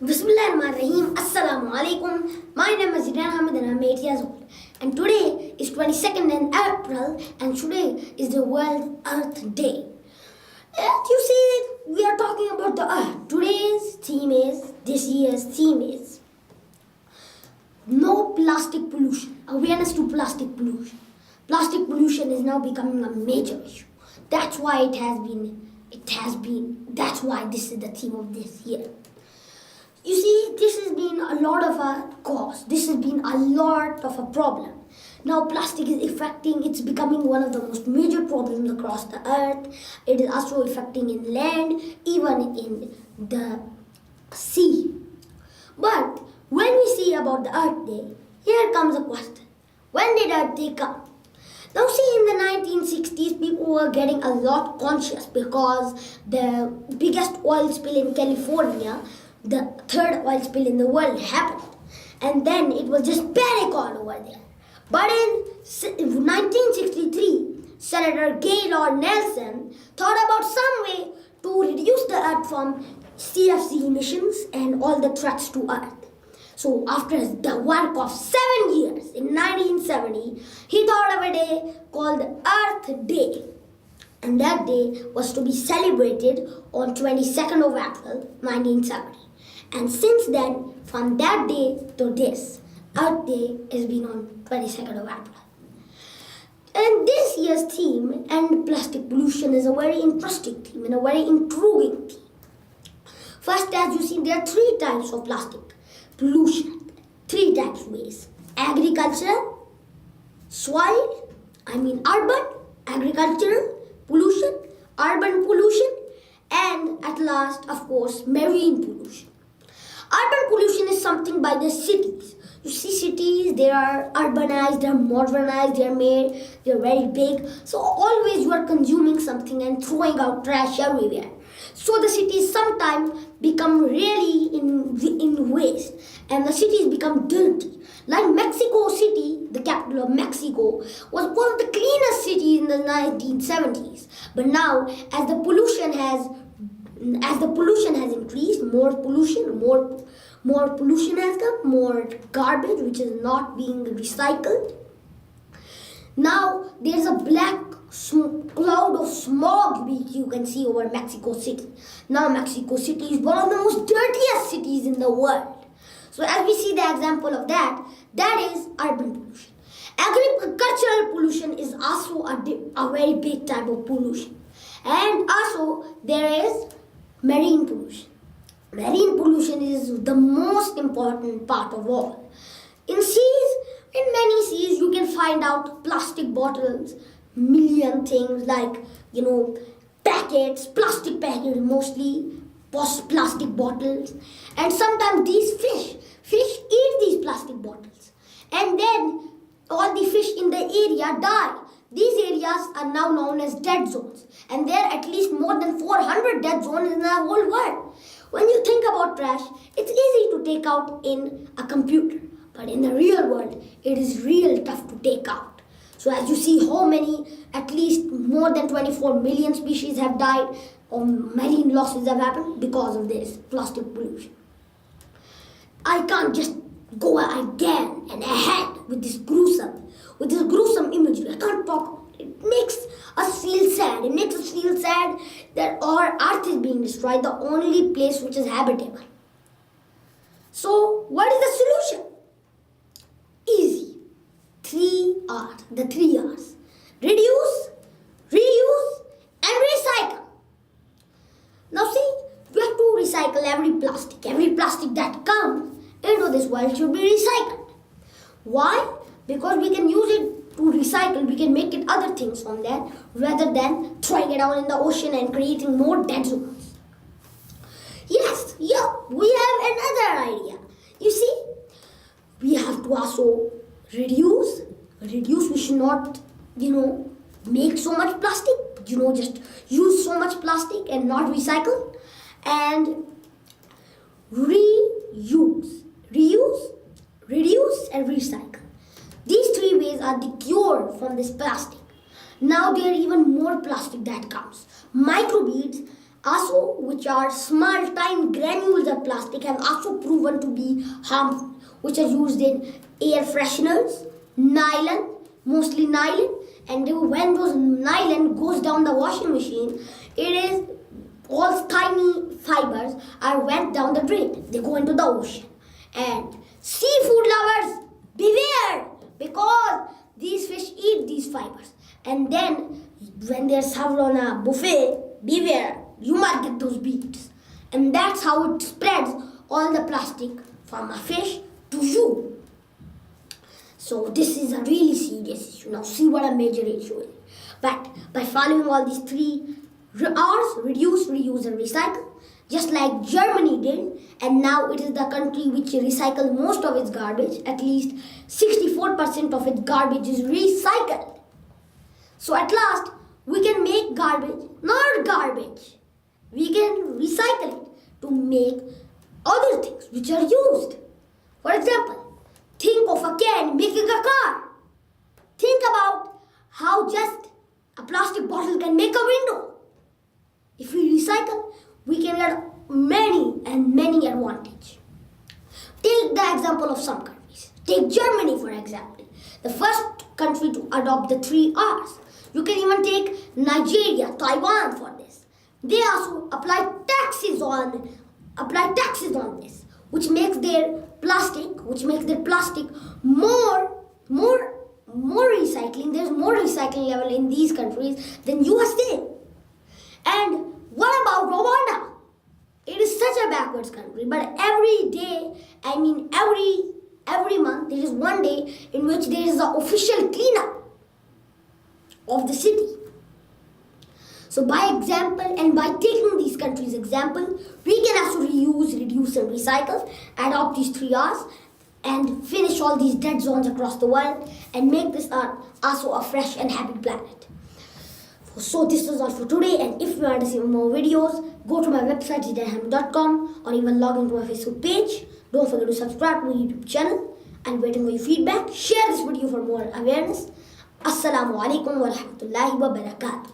Bismillahirrahmanirrahim. Assalamu alaikum. My name is Zidane Hamid and I'm 8 years old. And today is 22nd in April and today is the World Earth Day. And you see, we are talking about the Earth. This year's theme is no plastic pollution. Awareness to plastic pollution. Plastic pollution is now becoming a major issue. That's why that's why this is the theme of this year. You see, this has been a lot of a cause. This has been a lot of a problem. Now plastic it's becoming one of the most major problems across the earth. It is also affecting in land, even in the sea. But when we see about the Earth Day, here comes a question. When did Earth Day come? Now see, in the 1960s, people were getting a lot conscious because the biggest oil spill in California, the third oil spill in the world, happened. And then it was just panic all over there. But in 1963, Senator Gaylord Nelson thought about some way to reduce the Earth from CFC emissions and all the threats to Earth. So after the work of 7 years, in 1970, he thought of a day called Earth Day. And that day was to be celebrated on 22nd of April, 1970. And since then, from that day to this, Earth Day has been on 22nd of April. And this year's theme, end plastic pollution, is a very interesting theme and a very intriguing theme. First, as you see, there are 3 types of plastic pollution. 3 types ways. Agricultural, urban, agricultural pollution, urban pollution, and at last, of course, marine pollution. Urban pollution is something by the cities. You see, cities, they are urbanized, they are modernized, they are very big. So always you are consuming something and throwing out trash everywhere. So the cities sometimes become really in waste and the cities become dirty. Like Mexico City, the capital of Mexico, was one of the cleanest cities in the 1970s. But now, as the pollution has increased, more pollution has come, more garbage which is not being recycled. Now there's a black cloud of smog which you can see over Mexico City. Now Mexico City is one of the most dirtiest cities in the world. So as we see the example of that is urban pollution. Agricultural pollution is also a very big type of pollution. And also there is marine pollution. Marine pollution is the most important part of all. In many seas, you can find out plastic bottles, million things like, plastic packets mostly, plastic bottles. And sometimes these fish eat these plastic bottles. And then all the fish in the area die. These areas are now known as dead zones. And there are at least more than 400 dead zones in the whole world. When you think about trash, it's easy to take out in a computer. But in the real world, it is real tough to take out. So as you see how many, at least more than 24 million species have died or marine losses have happened because of this plastic pollution. I can't just go again and ahead with this gruesome imagery. I can't talk about it. It makes us feel sad. It makes us feel sad that our earth is being destroyed, the only place which is habitable. So what is the solution? Easy. 3 R's. The 3 R's. Reduce, reuse, and recycle. Now see, we have to recycle every plastic. Every plastic that comes into this world should be recycled. Why? Because we can use it to recycle. We can make it other things from there rather than throwing it out in the ocean and creating more dead zones. Yes, we have another idea. You see, we have to also reduce. We should not, make so much plastic. Just use so much plastic and not recycle. And reuse, reduce, and recycle. These 3 ways are the cure from this plastic. Now there are even more plastic that comes. Microbeads Also, which are small tiny granules of plastic, have also proven to be harmful, which are used in air fresheners, nylon, mostly nylon, and when those nylon goes down the washing machine, it is all tiny fibers are went down the drain. They go into the ocean. And seafood lovers, beware, because these fish eat these fibers. And then when they're served on a buffet, beware, you might get those beads. And that's how it spreads all the plastic from a fish to you. So this is a really serious issue. Now see what a major issue is. But by following all these three R's, reduce, reuse and recycle, just like Germany did, and now it is the country which recycles most of its garbage. At least 64% of its garbage is recycled. So at last, we can make garbage not garbage. We can recycle it to make other things which are used. For example, think of a can making a car. Think about how just a plastic bottle can make a window. If we recycle, we can get many and many advantages. Take the example of some countries. Take Germany, for example, the first country to adopt the three R's. You can even take Nigeria, Taiwan for this. They also apply taxes on this, which makes their plastic more recycling. There's more recycling level in these countries than USA. And what about Rwanda? It is such a backwards country, but every day, every month, there is one day in which there is an official cleanup of the city. So by example, and by taking these countries' example, we can also reuse, reduce and recycle, adopt these three R's, and finish all these dead zones across the world and make this also a fresh and happy planet. So this is all for today, and if you want to see more videos, go to my website zidanehamid.com or even log into my Facebook page. Don't forget to subscribe to my YouTube channel. I'm waiting for your feedback. Share this video for more awareness. Assalamu alaikum wa rahmatullahi wa barakatuh.